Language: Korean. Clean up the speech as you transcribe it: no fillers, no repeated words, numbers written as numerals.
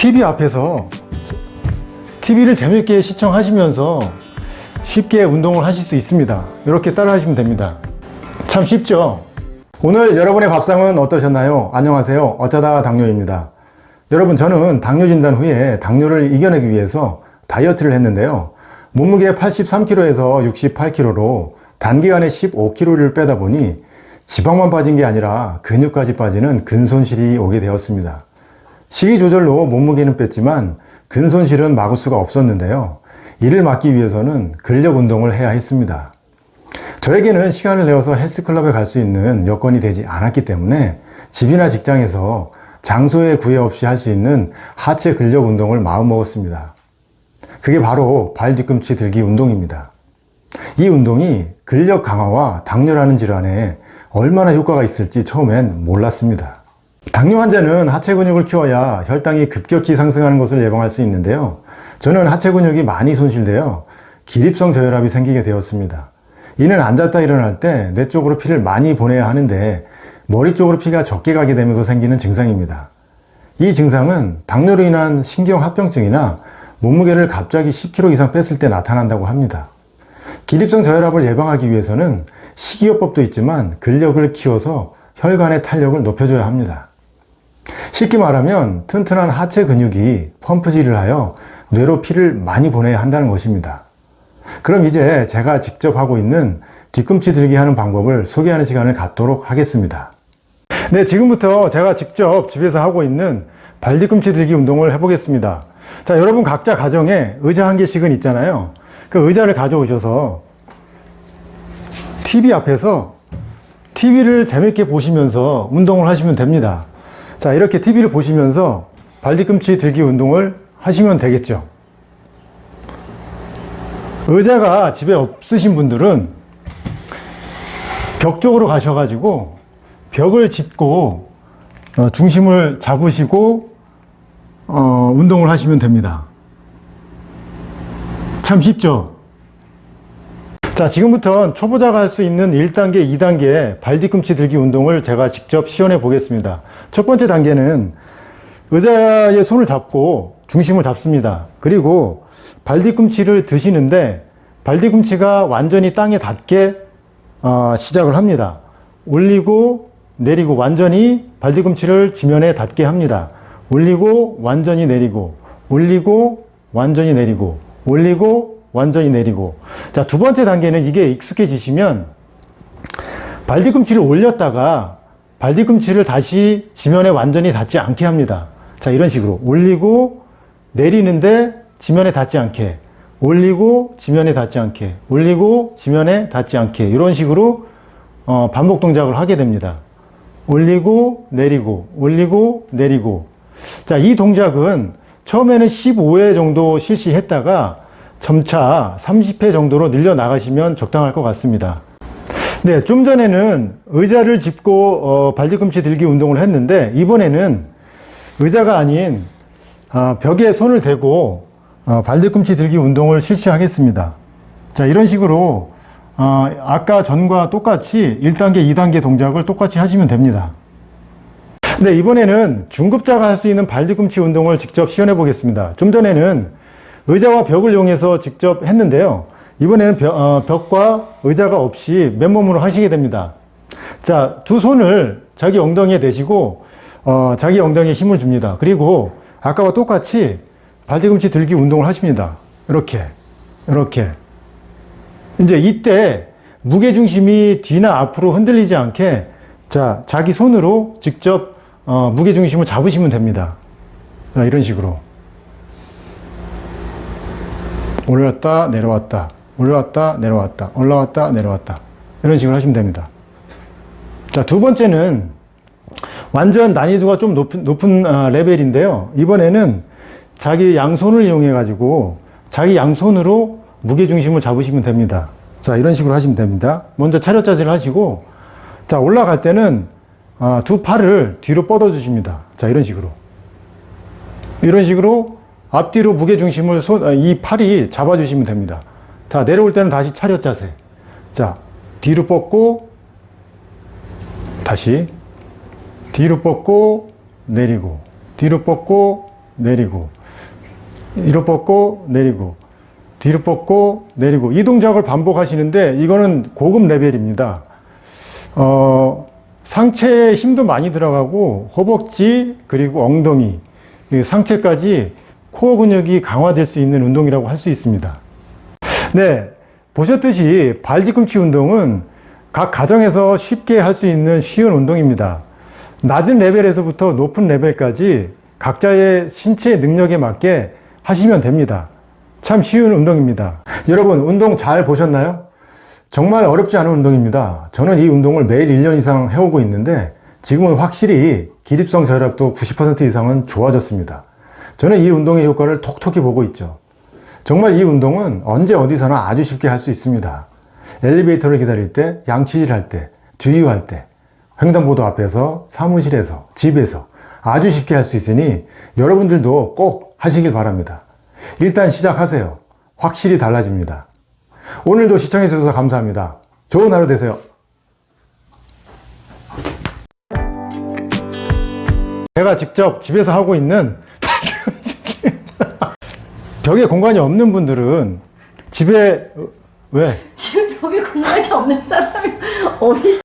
TV 앞에서 TV를 재밌게 시청하시면서 쉽게 운동을 하실 수 있습니다. 이렇게 따라 하시면 됩니다. 참 쉽죠? 오늘 여러분의 밥상은 어떠셨나요? 안녕하세요. 어쩌다 당뇨입니다. 여러분, 저는 당뇨 진단 후에 당뇨를 이겨내기 위해서 다이어트를 했는데요. 몸무게 83kg에서 68kg로 단기간에 15kg를 빼다 보니 지방만 빠진 게 아니라 근육까지 빠지는 근손실이 오게 되었습니다. 식이 조절로 몸무게는 뺐지만 근손실은 막을 수가 없었는데요. 이를 막기 위해서는 근력 운동을 해야 했습니다. 저에게는 시간을 내어서 헬스클럽에 갈 수 있는 여건이 되지 않았기 때문에 집이나 직장에서 장소에 구애 없이 할 수 있는 하체 근력 운동을 마음먹었습니다. 그게 바로 발 뒤꿈치 들기 운동입니다. 이 운동이 근력 강화와 당뇨라는 질환에 얼마나 효과가 있을지 처음엔 몰랐습니다. 당뇨 환자는 하체 근육을 키워야 혈당이 급격히 상승하는 것을 예방할 수 있는데요. 저는 하체 근육이 많이 손실되어 기립성 저혈압이 생기게 되었습니다. 이는 앉았다 일어날 때 뇌 쪽으로 피를 많이 보내야 하는데 머리 쪽으로 피가 적게 가게 되면서 생기는 증상입니다. 이 증상은 당뇨로 인한 신경합병증이나 몸무게를 갑자기 10kg 이상 뺐을 때 나타난다고 합니다. 기립성 저혈압을 예방하기 위해서는 식이요법도 있지만 근력을 키워서 혈관의 탄력을 높여줘야 합니다. 쉽게 말하면 튼튼한 하체 근육이 펌프질을 하여 뇌로 피를 많이 보내야 한다는 것입니다. 그럼 이제 제가 직접 하고 있는 뒤꿈치 들기 하는 방법을 소개하는 시간을 갖도록 하겠습니다. 네, 지금부터 제가 직접 집에서 하고 있는 발 뒤꿈치 들기 운동을 해보겠습니다. 자, 여러분 각자 가정에 의자 한 개씩은 있잖아요. 그 의자를 가져오셔서 TV 앞에서 TV를 재밌게 보시면서 운동을 하시면 됩니다. 자, 이렇게 TV를 보시면서 발 뒤꿈치 들기 운동을 하시면 되겠죠. 의자가 집에 없으신 분들은 벽 쪽으로 가셔가지고 벽을 짚고 중심을 잡으시고 운동을 하시면 됩니다. 참 쉽죠? 자, 지금부터는 초보자가 할 수 있는 1단계, 2단계 발 뒤꿈치 들기 운동을 제가 직접 시연해 보겠습니다. 첫 번째 단계는 의자에 손을 잡고 중심을 잡습니다. 그리고 발 뒤꿈치를 드시는데 발 뒤꿈치가 완전히 땅에 닿게 시작을 합니다. 올리고 내리고 완전히 발 뒤꿈치를 지면에 닿게 합니다. 올리고 완전히 내리고 올리고 완전히 내리고 올리고 완전히 내리고. 자, 두 번째 단계는 이게 익숙해지시면 발 뒤꿈치를 올렸다가 발 뒤꿈치를 다시 지면에 완전히 닿지 않게 합니다. 자, 이런 식으로 올리고 내리는데 지면에 닿지 않게, 올리고 지면에 닿지 않게, 올리고 지면에 닿지 않게, 이런 식으로 반복 동작을 하게 됩니다. 올리고 내리고 올리고 내리고. 자, 이 동작은 처음에는 15회 정도 실시했다가 점차 30회 정도로 늘려 나가시면 적당할 것 같습니다. 네, 좀 전에는 의자를 짚고 발 뒤꿈치 들기 운동을 했는데 이번에는 의자가 아닌 벽에 손을 대고 발 뒤꿈치 들기 운동을 실시하겠습니다. 자, 이런 식으로 아까 전과 똑같이 1단계, 2단계 동작을 똑같이 하시면 됩니다. 네, 이번에는 중급자가 할 수 있는 발 뒤꿈치 운동을 직접 시연해 보겠습니다. 좀 전에는 의자와 벽을 이용해서 직접 했는데요. 이번에는 벽과 의자가 없이 맨몸으로 하시게 됩니다. 자, 두 손을 자기 엉덩이에 대시고 자기 엉덩이에 힘을 줍니다. 그리고 아까와 똑같이 발 뒤꿈치 들기 운동을 하십니다. 이렇게 이제 이때 무게중심이 뒤나 앞으로 흔들리지 않게 자, 자기 손으로 직접 무게중심을 잡으시면 됩니다. 자, 이런 식으로 올라왔다 내려왔다 올라왔다 내려왔다 올라왔다 내려왔다 이런 식으로 하시면 됩니다. 자, 두 번째는 완전 난이도가 좀 높은 레벨인데요. 이번에는 자기 양손을 이용해 가지고 자기 양손으로 무게중심을 잡으시면 됩니다. 자, 이런 식으로 하시면 됩니다. 먼저 차렷 자세를 하시고 자, 올라갈 때는 두 팔을 뒤로 뻗어 주십니다. 자, 이런 식으로 앞뒤로 무게중심을 이 팔이 잡아주시면 됩니다. 자, 내려올 때는 다시 차렷 자세. 자, 뒤로 뻗고 다시 뒤로 뻗고 내리고 뒤로 뻗고 내리고, 뒤로 뻗고 내리고, 뒤로 뻗고 내리고, 이 동작을 반복하시는데 이거는 고급 레벨입니다. 상체에 힘도 많이 들어가고 허벅지 그리고 엉덩이, 상체까지 코어 근육이 강화될 수 있는 운동이라고 할 수 있습니다. 네, 보셨듯이 발 뒤꿈치 운동은 각 가정에서 쉽게 할 수 있는 쉬운 운동입니다. 낮은 레벨에서부터 높은 레벨까지 각자의 신체 능력에 맞게 하시면 됩니다. 참 쉬운 운동입니다. 여러분, 운동 잘 보셨나요? 정말 어렵지 않은 운동입니다. 저는 이 운동을 매일 1년 이상 해오고 있는데 지금은 확실히 기립성 저혈압도 90% 이상은 좋아졌습니다. 저는 이 운동의 효과를 톡톡히 보고 있죠. 정말 이 운동은 언제 어디서나 아주 쉽게 할 수 있습니다. 엘리베이터를 기다릴 때, 양치질 할 때, 주유할 때, 횡단보도 앞에서, 사무실에서, 집에서 아주 쉽게 할 수 있으니 여러분들도 꼭 하시길 바랍니다. 일단 시작하세요. 확실히 달라집니다. 오늘도 시청해주셔서 감사합니다. 좋은 하루 되세요. 제가 직접 집에서 하고 있는 벽에 공간이 없는 분들은 집에 왜? 지금 벽에 공간이 없는 사람이 어디